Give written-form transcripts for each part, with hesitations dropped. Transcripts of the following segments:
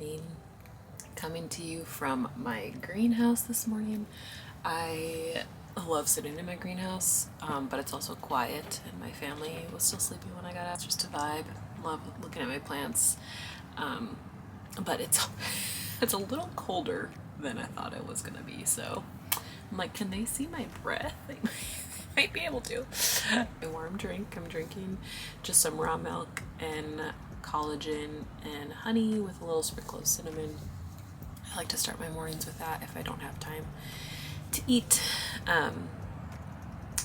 JamieLee, coming to you from my greenhouse this morning. I love sitting in my greenhouse, but it's also quiet and my family was still sleeping when I got out. It's just a vibe. Love looking at my plants, but it's it's a little colder than I thought it was gonna be, so I'm like, can they see my breath? They might be able to. A warm drink. I'm drinking just some raw milk and collagen and honey with a little sprinkle of cinnamon. I like to start my mornings with that if I don't have time to eat.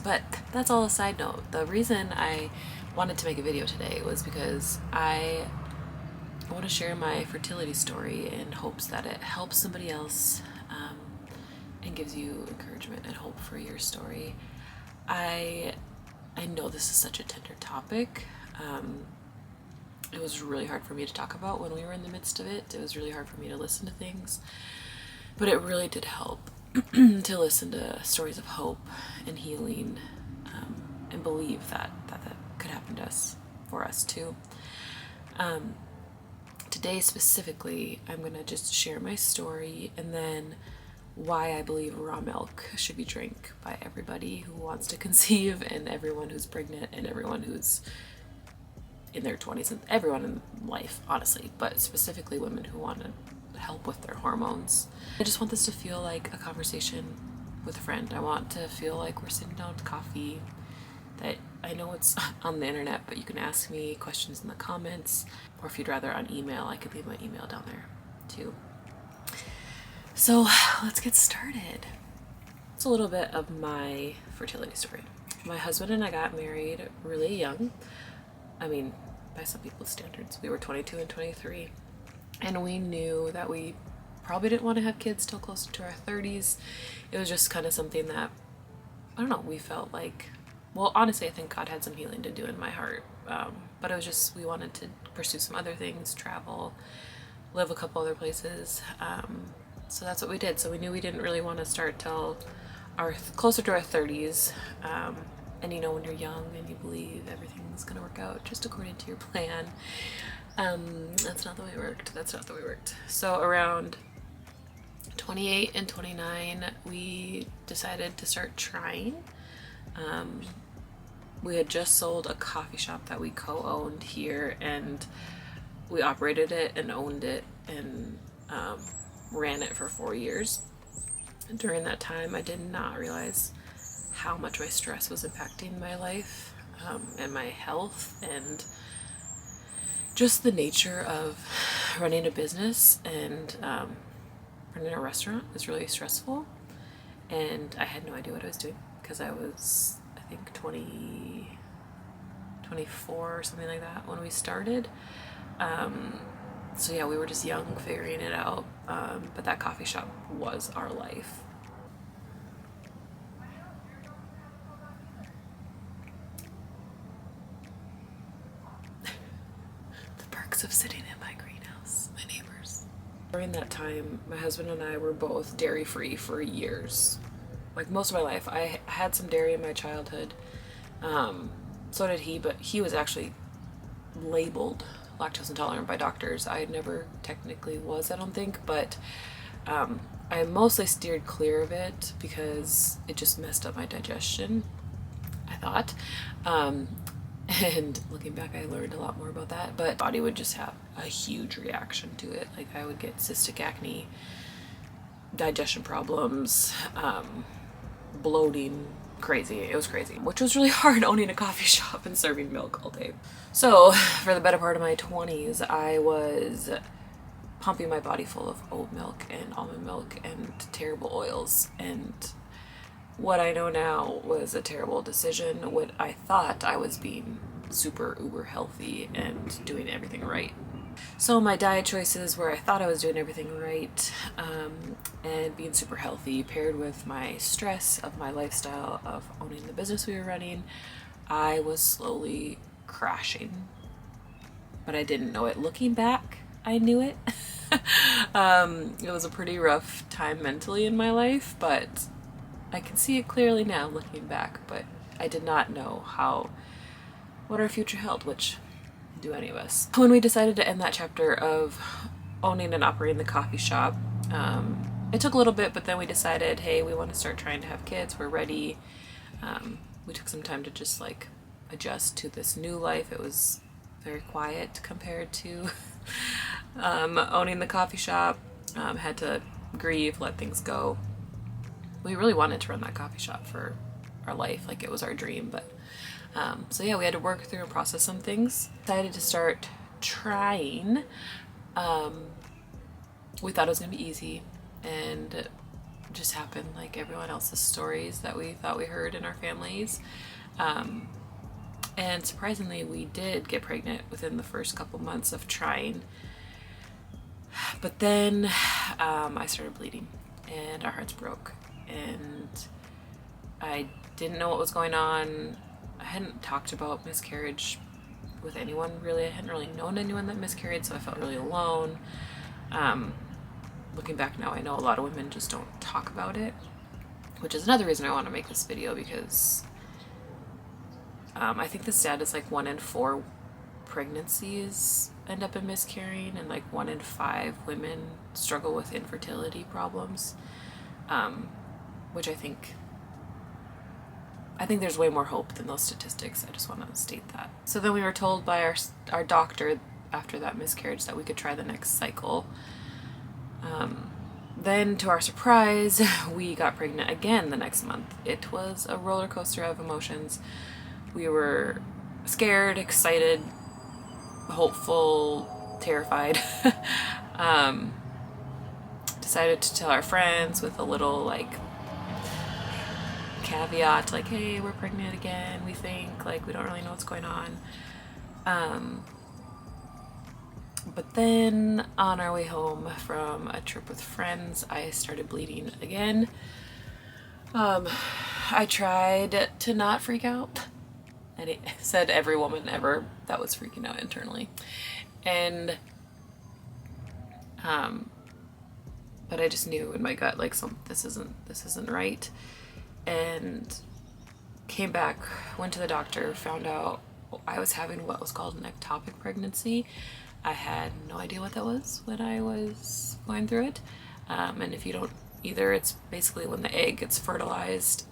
But that's all a side note. The reason I wanted to make a video today was because I want to share my fertility story in hopes that it helps somebody else, and gives you encouragement and hope for your story. I know this is such a tender topic. It was really hard for me to talk about when we were in the midst of it. It was really hard for me to listen to things, but it really did help to listen to stories of hope and healing, and believe that could happen to us, for us too. Today specifically, I'm going to just share my story and then why I believe raw milk should be drank by everybody who wants to conceive, and everyone who's pregnant, and everyone who's in their 20s, and everyone in life, honestly, but specifically women who want to help with their hormones. I just want this to feel like a conversation with a friend. I want to feel like we're sitting down with coffee, that I know it's on the internet, but you can ask me questions in the comments, or if you'd rather on email, I could leave my email down there too. So let's get started. It's a little bit of my fertility story. My husband and I got married really young. I mean, by some people's standards. We were 22 and 23. And we knew that we probably didn't want to have kids till closer to our 30s. It was just kind of something that, I don't know, we felt like, well, honestly, I think God had some healing to do in my heart. But it was just, we wanted to pursue some other things, travel, live a couple other places. So that's what we did. So we knew we didn't really want to start till closer to our 30s. And you know, when you're young and you believe everything's gonna work out just according to your plan, that's not the way it worked. That's not the way it worked. So around 28 and 29, we decided to start trying. We had just sold a coffee shop that we co-owned here, and we operated it and owned it and ran it for 4 years. And during that time, I did not realize how much my stress was impacting my life, and my health, and just the nature of running a business and running a restaurant was really stressful. And I had no idea what I was doing because I was, I think, 24 or something like that when we started. So yeah, we were just young, figuring it out, but that coffee shop was our life. The perks of sitting in my greenhouse, my neighbors. During that time, my husband and I were both dairy-free for years. Like most of my life. I had some dairy in my childhood. So did he, but he was actually labeled lactose intolerant by doctors. I never technically was, I don't think, but I mostly steered clear of it because it just messed up my digestion, I thought. And looking back, I learned a lot more about that, but body would just have a huge reaction to it. Like I would get cystic acne, digestion problems, bloating, crazy. It was crazy, which was really hard owning a coffee shop and serving milk all day. So for the better part of my 20s, I was pumping my body full of oat milk and almond milk and terrible oils. And what I know now was a terrible decision. What I thought I was being super uber healthy and doing everything right. So my diet choices where I thought I was doing everything right, and being super healthy, paired with my stress of my lifestyle of owning the business we were running, I was slowly crashing. But I didn't know it. Looking back, I knew it. It was a pretty rough time mentally in my life, but I can see it clearly now looking back. But I did not know what our future held, which do any of us. When we decided to end that chapter of owning and operating the coffee shop. It took a little bit, but then we decided, hey, we want to start trying to have kids. We're ready. We took some time to just like adjust to this new life. It was very quiet compared to owning the coffee shop. Had to grieve, let things go. We really wanted to run that coffee shop for our life, like it was our dream. But so yeah, we had to work through and process some things. Decided to start trying. We thought it was gonna be easy, and it just happened like everyone else's stories that we thought we heard in our families. And surprisingly, we did get pregnant within the first couple months of trying. But then I started bleeding and our hearts broke, and I didn't know what was going on. I hadn't talked about miscarriage with anyone really. I hadn't really known anyone that miscarried, so I felt really alone. Looking back now, I know a lot of women just don't talk about it, which is another reason I want to make this video, because I think the stat is like 1 in 4 pregnancies end up in miscarrying, and like 1 in 5 women struggle with infertility problems, which I think there's way more hope than those statistics. I just want to state that. So then we were told by our doctor after that miscarriage that we could try the next cycle. Then to our surprise, we got pregnant again the next month. It was a roller coaster of emotions. We were scared, excited, hopeful, terrified. Decided to tell our friends with a little like caveat, like, hey, we're pregnant again, we think, like, we don't really know what's going on. But then on our way home from a trip with friends, I started bleeding again. I tried to not freak out, and it said every woman ever that was freaking out internally. And but I just knew in my gut, like, this isn't right. And came back, went to the doctor, found out I was having what was called an ectopic pregnancy. I had no idea what that was when I was going through it. And if you don't either, it's basically when the egg gets fertilized,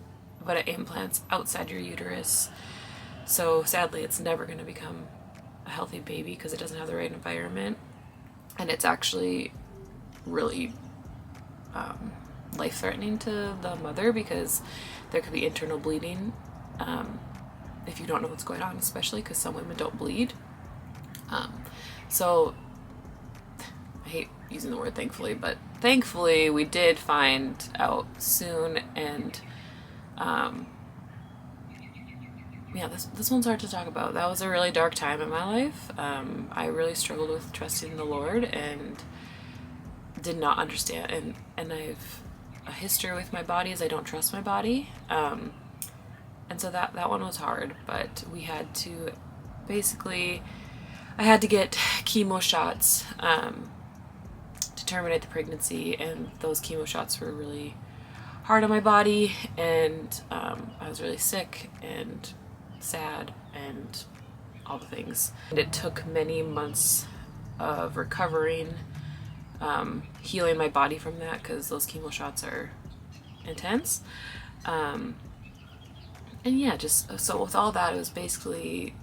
but it implants outside your uterus. So sadly, it's never going to become a healthy baby because it doesn't have the right environment. And it's actually really life-threatening to the mother, because there could be internal bleeding if you don't know what's going on, especially because some women don't bleed. So I hate using the word thankfully, but thankfully we did find out soon. And yeah, this one's hard to talk about. That was a really dark time in my life. I really struggled with trusting the Lord and did not understand, and I've a history with my body as I don't trust my body. And so that one was hard, but we had to basically, I had to get chemo shots to terminate the pregnancy, and those chemo shots were really hard on my body, and I was really sick and sad and all the things. And it took many months of recovering, healing my body from that, because those chemo shots are intense. And yeah, just so with all that, it was basically,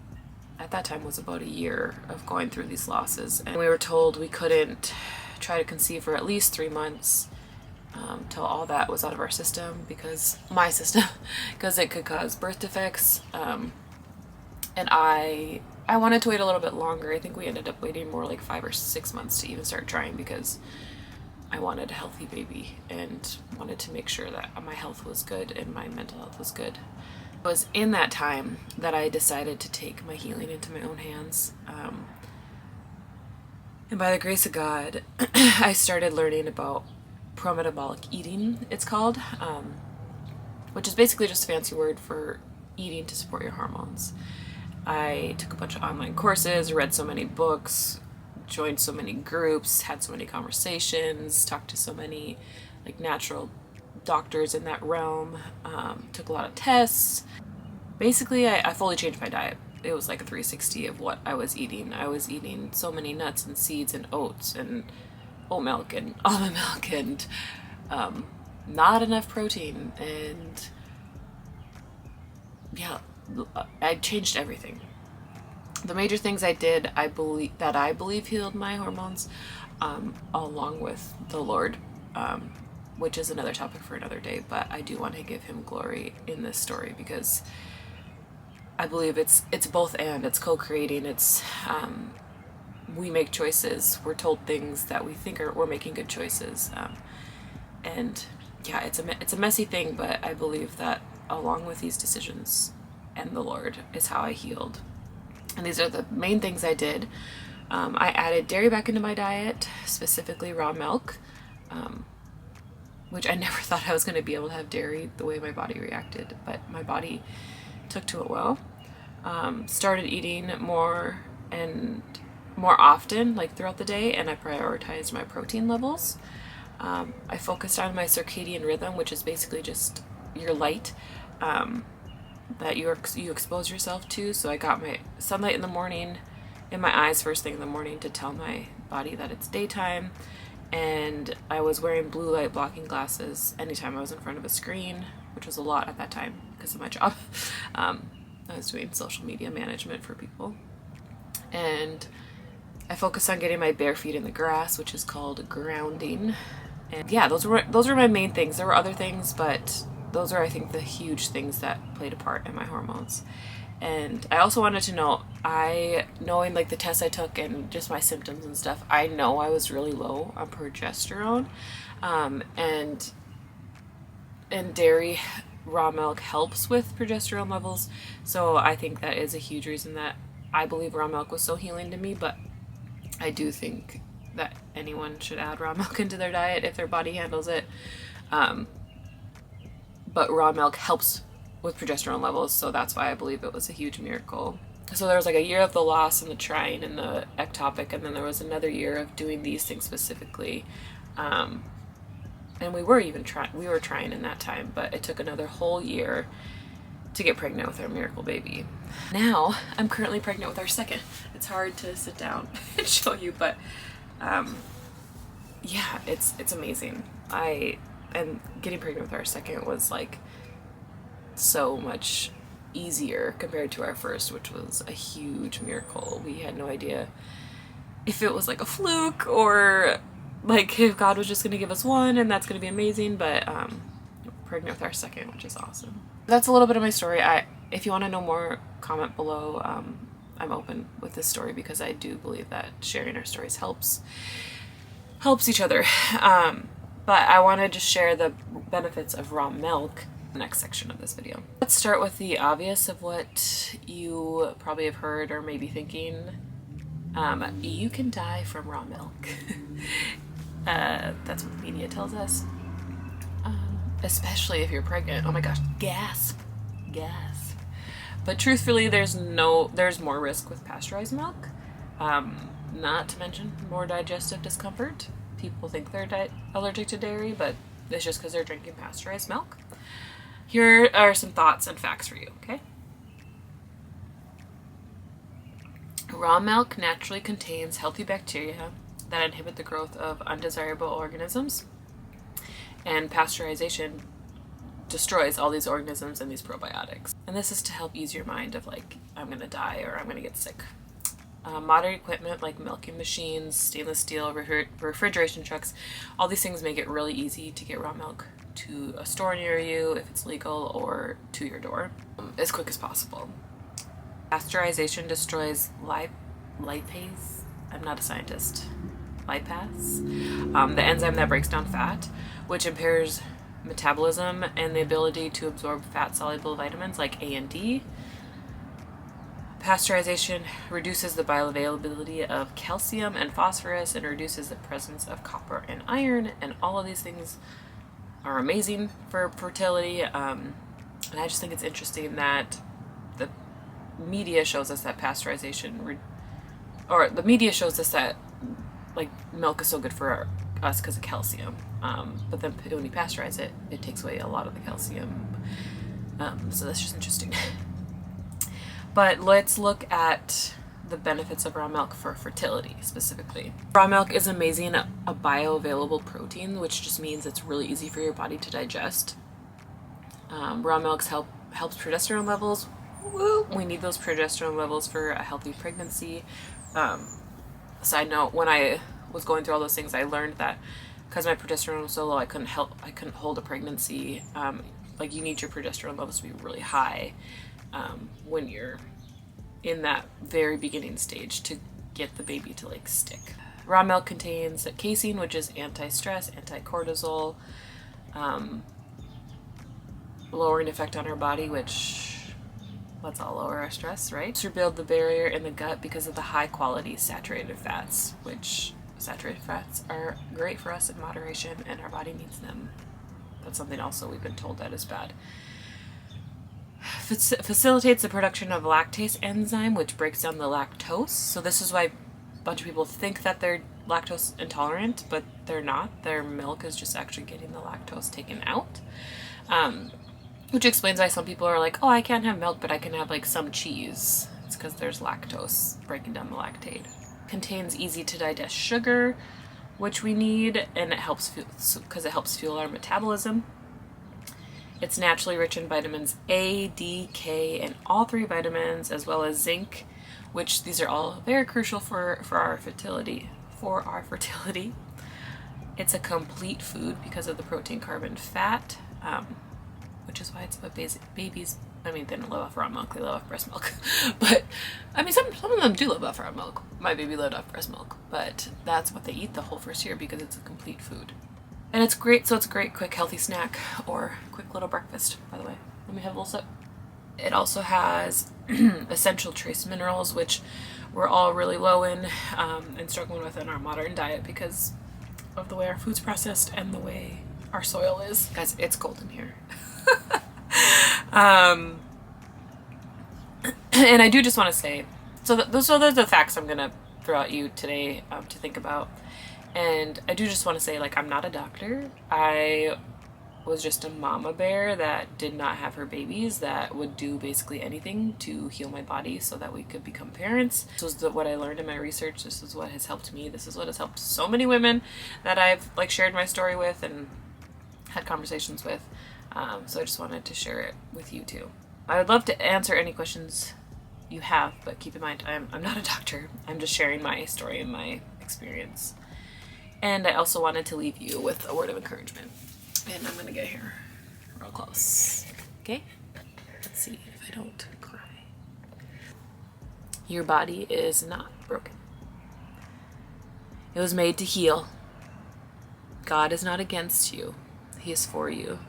at that time, was about a year of going through these losses. And we were told we couldn't try to conceive for at least 3 months till all that was out of our system, because my system, because it could cause birth defects. And I wanted to wait a little bit longer. I think we ended up waiting more like 5 or 6 months to even start trying, because I wanted a healthy baby and wanted to make sure that my health was good and my mental health was good. It was in that time that I decided to take my healing into my own hands. And by the grace of God, I started learning about pro-metabolic eating, it's called, which is basically just a fancy word for eating to support your hormones. I took a bunch of online courses, read so many books, joined so many groups, had so many conversations, talked to so many like natural doctors in that realm, took a lot of tests. Basically, I fully changed my diet. It was like a 360 of what I was eating. I was eating so many nuts and seeds and oats and oat milk and almond milk and not enough protein, and yeah, I changed everything. The major things I did, I believe healed my hormones, along with the Lord, which is another topic for another day, but I do want to give him glory in this story because I believe it's both and. It's co-creating. It's we make choices. We're told things that we think we're making good choices, and yeah, it's a messy thing, but I believe that along with these decisions and the Lord is how I healed. And these are the main things I did. I added dairy back into my diet, specifically raw milk, which I never thought I was going to be able to have dairy the way my body reacted, but my body took to it well. Started eating more and more often, like throughout the day, and I prioritized my protein levels. I focused on my circadian rhythm, which is basically just your light that you expose yourself to. So I got my sunlight in the morning in my eyes first thing in the morning to tell my body that it's daytime, and I was wearing blue light blocking glasses anytime I was in front of a screen, which was a lot at that time because of my job. I was doing social media management for people, and I focused on getting my bare feet in the grass, which is called grounding. And yeah, those were my main things. There were other things, but those are, I think, the huge things that played a part in my hormones. And I also wanted to know, knowing like the tests I took and just my symptoms and stuff, I know I was really low on progesterone, and dairy, raw milk helps with progesterone levels. So I think that is a huge reason that I believe raw milk was so healing to me. But I do think that anyone should add raw milk into their diet if their body handles it. But raw milk helps with progesterone levels, so that's why I believe it was a huge miracle. So there was like a year of the loss and the trying and the ectopic, and then there was another year of doing these things specifically. And we were trying in that time, but it took another whole year to get pregnant with our miracle baby. Now I'm currently pregnant with our second. It's hard to sit down and show you, but yeah, it's amazing. And getting pregnant with our second was like so much easier compared to our first, which was a huge miracle. We had no idea if it was like a fluke or like if God was just going to give us one and that's going to be amazing, but pregnant with our second, which is awesome. That's a little bit of my story. If you want to know more, comment below. I'm open with this story because I do believe that sharing our stories helps each other. But I want to just share the benefits of raw milk in the next section of this video. Let's start with the obvious of what you probably have heard or maybe thinking. You can die from raw milk. That's what the media tells us. Especially if you're pregnant. Oh my gosh, gasp. But truthfully, there's more risk with pasteurized milk. Not to mention more digestive discomfort. People think they're allergic to dairy, but it's just because they're drinking pasteurized milk. Here are some thoughts and facts for you, okay? Raw milk naturally contains healthy bacteria that inhibit the growth of undesirable organisms, and pasteurization destroys all these organisms and these probiotics. And this is to help ease your mind of like, I'm gonna die or I'm gonna get sick. Modern equipment like milking machines, stainless steel, refrigeration trucks, all these things make it really easy to get raw milk to a store near you if it's legal or to your door as quick as possible. Pasteurization destroys lipase. I'm not a scientist. Lipase, the enzyme that breaks down fat, which impairs metabolism and the ability to absorb fat-soluble vitamins like A and D. Pasteurization reduces the bioavailability of calcium and phosphorus and reduces the presence of copper and iron, and all of these things are amazing for fertility. And I just think it's interesting that the media shows us that the media shows us that like milk is so good for us because of calcium, but then when you pasteurize it, it takes away a lot of the calcium. So that's just interesting. But let's look at the benefits of raw milk for fertility specifically. Raw milk is amazing, a bioavailable protein, which just means it's really easy for your body to digest. Raw milk helps progesterone levels. Woo! We need those progesterone levels for a healthy pregnancy. Side note, when I was going through all those things, I learned that because my progesterone was so low, I couldn't hold a pregnancy. Like, you need your progesterone levels to be really high when you're in that very beginning stage to get the baby to like stick. Raw milk contains casein, which is anti-stress, anti-cortisol, lowering effect on our body, which let's all lower our stress, right? To build the barrier in the gut because of the high quality saturated fats, which saturated fats are great for us in moderation and our body needs them. That's something also we've been told that is bad. Facilitates the production of lactase enzyme, which breaks down the lactose. So this is why a bunch of people think that they're lactose intolerant, but they're not. Their milk is just actually getting the lactose taken out. Which explains why some people are like, oh, I can't have milk, but I can have like some cheese. It's because there's lactose breaking down the lactate. Contains easy to digest sugar, which we need, and it helps because it helps fuel our metabolism. It's naturally rich in vitamins A, D, K, and all 3 vitamins, as well as zinc, which these are all very crucial for our fertility. It's a complete food because of the protein, carbon, fat, which is why it's what babies, I mean, they don't live off raw milk, they live off breast milk. But, I mean, some of them do live off raw milk. My baby lived off breast milk, but that's what they eat the whole first year because it's a complete food. And it's great, so it's a great quick healthy snack or quick little breakfast, by the way. Let me have a little sip. It also has essential trace minerals, which we're all really low in and struggling with in our modern diet because of the way our food's processed and the way our soil is. Guys, it's cold in here. And I do just want to say, so those are the facts I'm going to throw at you today to think about. And I do just want to say, like, I'm not a doctor. I was just a mama bear that did not have her babies, that would do basically anything to heal my body so that we could become parents. This was what I learned in my research. This is what has helped me. This is what has helped so many women that I've like shared my story with and had conversations with. So I just wanted to share it with you too. I would love to answer any questions you have, but keep in mind, I'm not a doctor. I'm just sharing my story and my experience. And I also wanted to leave you with a word of encouragement. And I'm gonna get here real close. Okay? Let's see if I don't cry. Your body is not broken. It was made to heal. God is not against you. He is for you.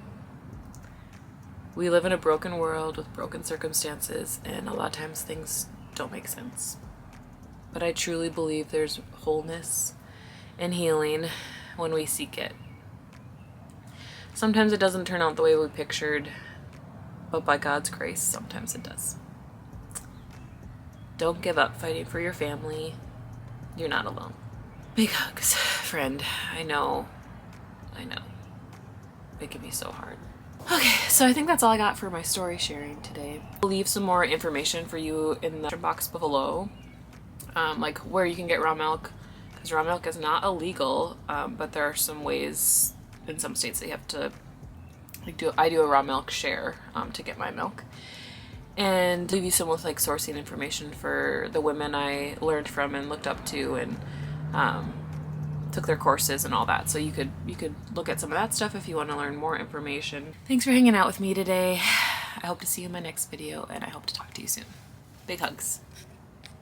We live in a broken world with broken circumstances, and a lot of times things don't make sense. But I truly believe there's wholeness and healing when we seek it. Sometimes it doesn't turn out the way we pictured, but by God's grace, sometimes it does. Don't give up fighting for your family. You're not alone. Big hugs, friend. I know. It can be so hard. Okay, so I think that's all I got for my story sharing today. I'll leave some more information for you in the box below, like where you can get raw milk, because raw milk is not illegal, but there are some ways in some states that you have to I do a raw milk share to get my milk, and leave you some with like sourcing information for the women I learned from and looked up to and took their courses and all that. So you could look at some of that stuff if you want to learn more information. Thanks for hanging out with me today. I hope to see you in my next video, and I hope to talk to you soon. Big hugs.